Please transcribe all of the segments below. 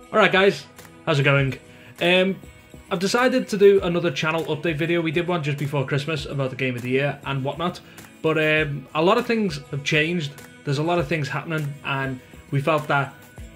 Alright guys, how's it going? I've decided to do another channel update video. We did one just before Christmas about the Game of the Year and whatnot, but a lot of things have changed. There's a lot of things happening, and we felt that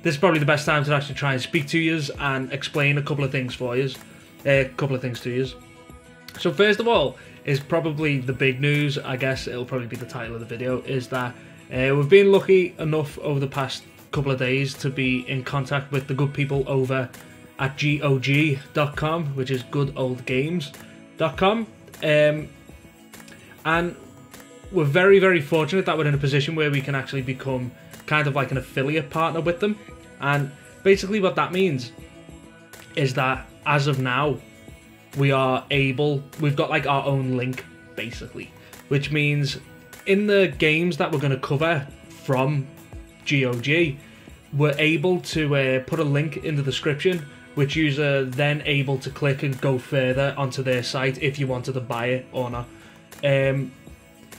this is probably the best time to actually try and speak to you and explain a couple of things for you, to you. So first of all, is probably the big news, I guess it'll probably be the title of the video, is that we've been lucky enough over the past couple of days to be in contact with the good people over at GOG.com, which is goodoldgames.com, and we're very, very fortunate that we're in a position where we can actually become kind of like an affiliate partner with them. And basically what that means is that as of now, we've got like our own link, basically, which means in the games that we're going to cover from GOG, we're able to put a link in the description, which you're then able to click and go further onto their site if you wanted to buy it or not.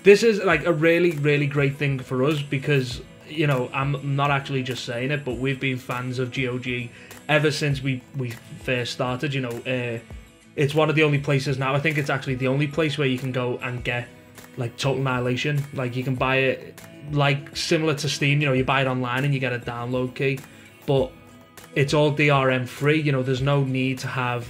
This is like a really, really great thing for us because, you know, I'm not actually just saying it, but we've been fans of GOG ever since we first started. You know, it's one of the only places now, I think it's actually the only place where you can go and get like Total Annihilation. Like, you can buy it like similar to Steam, you know, you buy it online and you get a download key, but it's all DRM free. You know, there's no need to have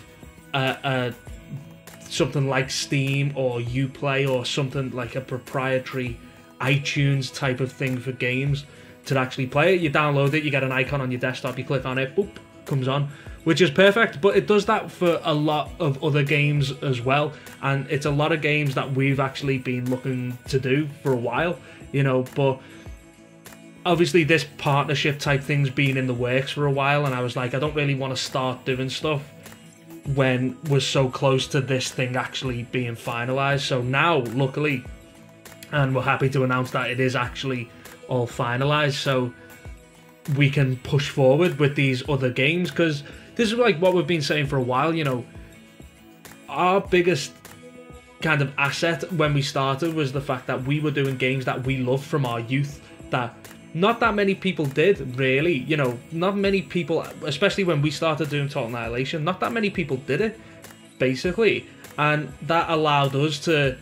something like Steam or Uplay or something like a proprietary iTunes type of thing for games to actually play it. You download it, you get an icon on your desktop, you click on it, boop, comes on, which is perfect. But it does that for a lot of other games as well, and it's a lot of games that we've actually been looking to do for a while, you know. But obviously this partnership type thing's been in the works for a while, and I was like, I don't really want to start doing stuff when we're so close to this thing actually being finalized. So now, luckily, and we're happy to announce that it is actually all finalized, so we can push forward with these other games, because this is like what we've been saying for a while. You know, our biggest kind of asset when we started was the fact that we were doing games that we loved from our youth, that not that many people did, really. You know, not many people, especially when we started doing Total Annihilation, not that many people did it, basically. And that allowed us to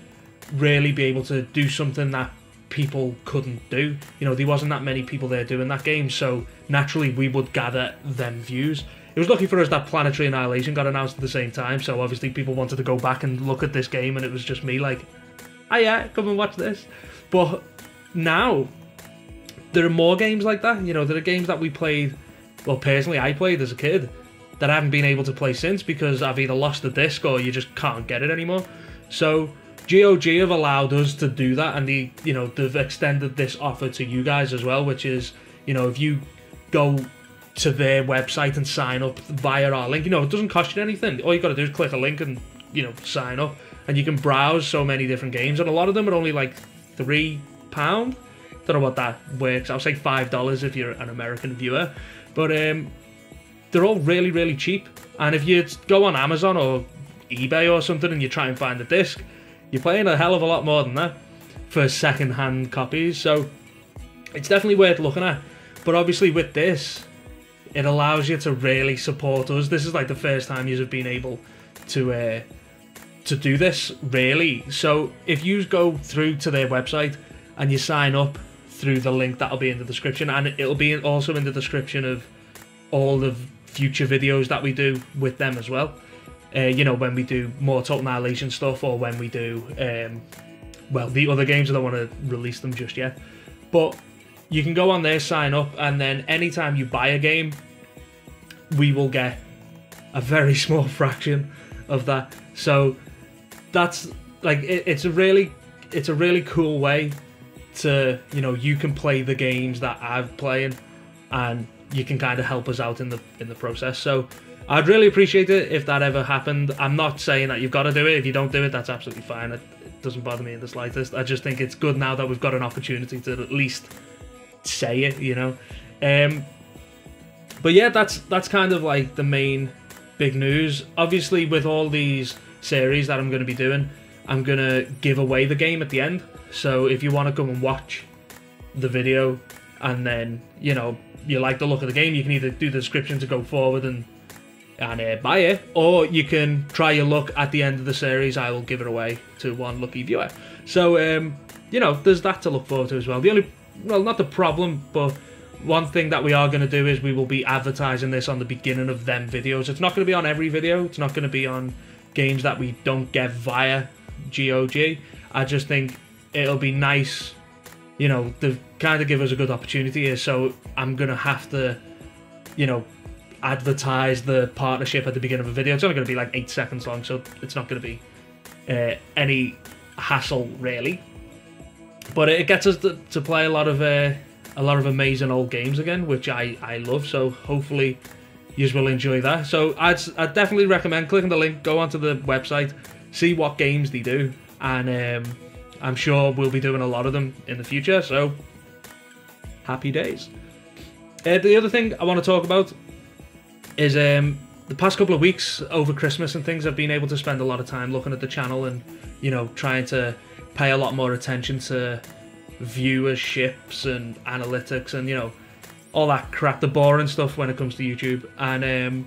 really be able to do something that people couldn't do. You know, there wasn't that many people there doing that game, so naturally we would gather them views. It was lucky for us that Planetary Annihilation got announced at the same time, so obviously people wanted to go back and look at this game, and it was just me like, oh yeah, come and watch this. But now there are more games like that. You know, there are games that we played, well, personally I played as a kid, that I haven't been able to play since because I've either lost the disc or you just can't get it anymore. So GOG have allowed us to do that, and they've extended this offer to you guys as well, which is, you know, if you go to their website and sign up via our link, you know, it doesn't cost you anything. All you got to do is click a link and, you know, sign up, and you can browse so many different games, and a lot of them are only like £3. Don't know what that works. I'll say $5 if you're an American viewer, but they're all really, really cheap. And if you go on Amazon or eBay or something and you try and find a disc, you're paying a hell of a lot more than that for second-hand copies. So it's definitely worth looking at. But obviously with this, it allows you to really support us. This is like the first time you've been able to do this, really. So if you go through to their website and you sign up through the link that'll be in the description, and it'll be also in the description of all the future videos that we do with them as well. You know, when we do more Total Annihilation stuff, or when we do, well, the other games, I don't want to release them just yet. But you can go on there, sign up, and then anytime you buy a game, we will get a very small fraction of that. So that's like, it's a really cool way to, you know, you can play the games that I'm playing, and you can kind of help us out in the process. So I'd really appreciate it if that ever happened. I'm not saying that you've got to do it. If you don't do it, that's absolutely fine. It doesn't bother me in the slightest. I just think it's good now that we've got an opportunity to at least say it, you know. But yeah, that's kind of like the main big news. Obviously, with all these series that I'm going to be doing, I'm going to give away the game at the end. So if you want to come and watch the video and then, you know, you like the look of the game, you can either do the description to go forward and buy it, or you can try your luck at the end of the series. I will give it away to one lucky viewer. So, you know, there's that to look forward to as well. The only, well, not the problem, but one thing that we are going to do is we will be advertising this on the beginning of them videos. It's not going to be on every video. It's not going to be on games that we don't get via GOG. I just think it'll be nice, you know, to kind of give us a good opportunity here. So I'm going to have to, you know, advertise the partnership at the beginning of a video. It's only going to be like 8 seconds long, so it's not going to be any hassle really. But it gets us to play a lot of amazing old games again, which I love. So hopefully you will enjoy that. So I'd definitely recommend clicking the link, go onto the website, see what games they do, and I'm sure we'll be doing a lot of them in the future. So happy days. The other thing I want to talk about is the past couple of weeks over Christmas and things, I've been able to spend a lot of time looking at the channel and, you know, trying to pay a lot more attention to viewerships and analytics and, you know, all that crap, the boring stuff when it comes to YouTube. And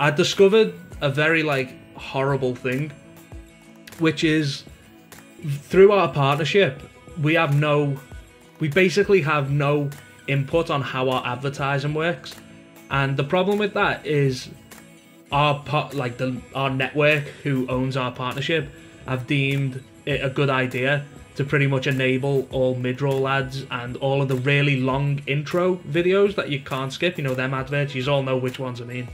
I discovered a very like horrible thing, which is through our partnership we basically have no input on how our advertising works. And the problem with that is our network, who owns our partnership, have deemed it a good idea to pretty much enable all mid-roll ads and all of the really long intro videos that you can't skip. You know, them adverts, you all know which ones I mean.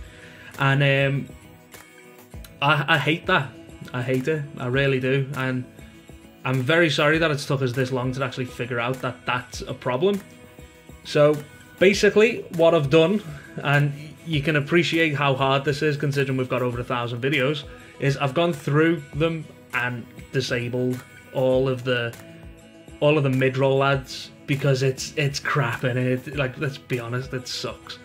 And I hate that. I hate it. I really do. And I'm very sorry that it's took us this long to actually figure out that that's a problem. So basically what I've done, and you can appreciate how hard this is considering we've got over 1,000 videos, is I've gone through them and disabled all of the mid-roll ads, because it's crap and it, like, let's be honest, it sucks.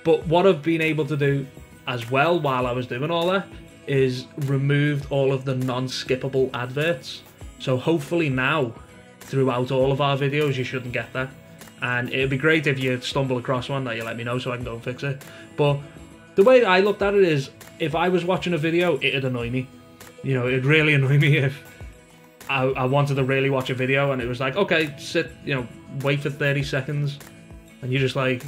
But what I've been able to do as well while I was doing all that is removed all of the non-skippable adverts. So hopefully now throughout all of our videos you shouldn't get that. And it'd be great if you stumble across one that you let me know so I can go and fix it. But the way I looked at it is, if I was watching a video, it'd annoy me. You know, it'd really annoy me if I wanted to really watch a video and it was like, okay, sit, you know, wait for 30 seconds, and you're just like,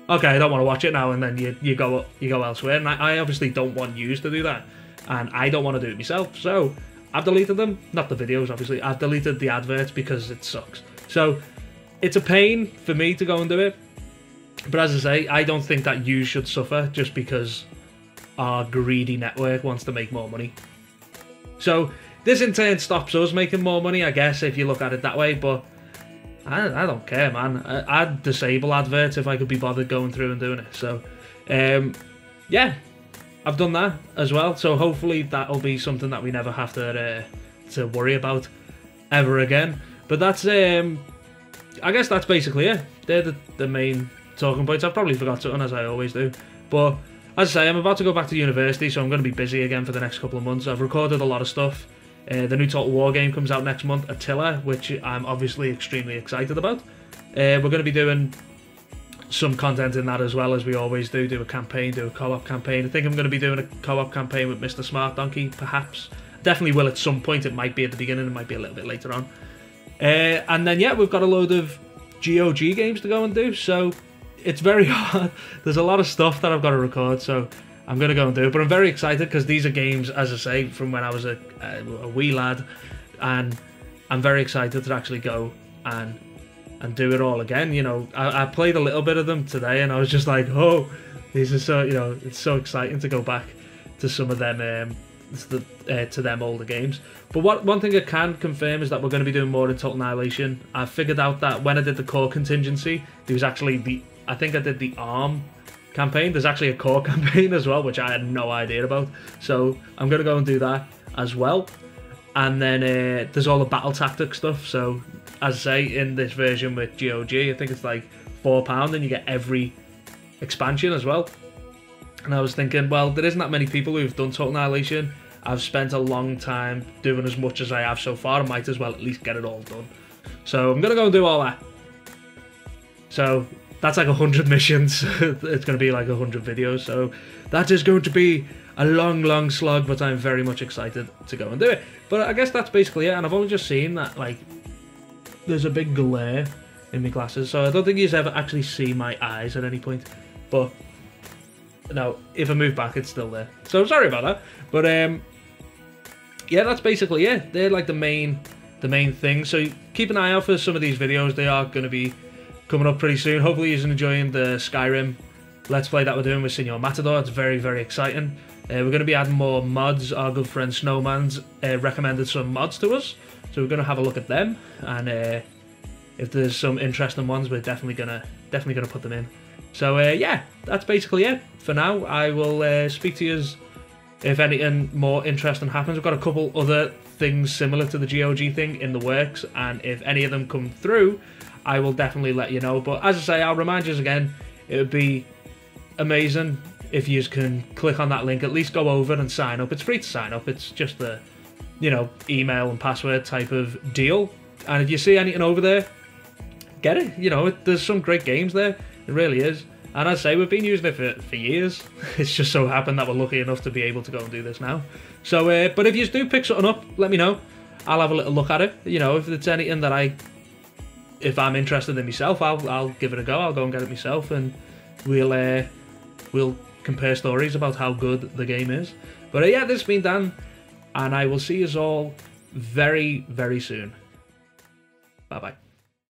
okay, I don't want to watch it now, and then you go elsewhere. And I obviously don't want you to do that, and I don't want to do it myself. So I've deleted them, not the videos obviously. I've deleted the adverts because it sucks. So it's a pain for me to go and do it, but as I say, I don't think that you should suffer just because our greedy network wants to make more money. So this in turn stops us making more money, I guess, if you look at it that way. But I don't care, man. I'd disable adverts if I could be bothered going through and doing it. So yeah, I've done that as well. So hopefully that'll be something that we never have to worry about ever again. But that's I guess that's basically it. They're the main talking points. I've probably forgot something, as I always do. But as I say, I'm about to go back to university, so I'm going to be busy again for the next couple of months. I've recorded a lot of stuff. The new Total War game comes out next month, Attila, which I'm obviously extremely excited about. We're going to be doing some content in that as well, as we always do a campaign, do a co-op campaign. I think I'm going to be doing a co-op campaign with Mr. Smart Donkey, perhaps. Definitely will at some point. It might be at the beginning, it might be a little bit later on. And then, yeah, we've got a load of GOG games to go and do, so it's very hard. There's a lot of stuff that I've got to record, so I'm going to go and do it. But I'm very excited because these are games, as I say, from when I was a wee lad, and I'm very excited to actually go and do it all again. You know, I played a little bit of them today, and I was just like, oh, these are so, you know, it's so exciting to go back to some of them, to them older games. But one thing I can confirm is that we're going to be doing more in Total Annihilation. I figured out that when I did the core contingency, there was actually I think I did the ARM campaign. There's actually a core campaign as well, which I had no idea about. So I'm going to go and do that as well. And then there's all the battle tactic stuff. So as I say, in this version with GOG, I think it's like £4 and you get every expansion as well. And I was thinking, well, there isn't that many people who've done Total Annihilation. I've spent a long time doing as much as I have so far. I might as well at least get it all done. So I'm going to go and do all that. So that's like 100 missions. It's going to be like 100 videos, so that is going to be a long slog, but I'm very much excited to go and do it. But I guess that's basically it, and I've only just seen that, like, there's a big glare in my glasses, so I don't think you ever actually see my eyes at any point. But no, if I move back, it's still there. So sorry about that. But yeah, that's basically it. They're like the main thing. So keep an eye out for some of these videos. They are going to be coming up pretty soon. Hopefully you're enjoying the Skyrim Let's Play that we're doing with Senor Matador. It's very exciting. We're going to be adding more mods. Our good friend Snowman's recommended some mods to us, so we're going to have a look at them, and if there's some interesting ones, we're definitely gonna put them in. So yeah, that's basically it for now. I will speak to you if anything more interesting happens. We've got a couple other things similar to the GOG thing in the works, and if any of them come through, I will definitely let you know. But as I say, I'll remind you again, it would be amazing if you can click on that link, at least go over and sign up. It's free to sign up. It's just the, you know, email and password type of deal. And if you see anything over there, get it. You know, there's some great games there. It really is. And as I say, we've been using it for years. It's just so happened that we're lucky enough to be able to go and do this now. So, but if you do pick something up, let me know. I'll have a little look at it. You know, if it's anything that if I'm interested in myself, I'll give it a go. I'll go and get it myself, and we'll compare stories about how good the game is. But yeah, this has been Dan, and I will see you all very soon. Bye bye.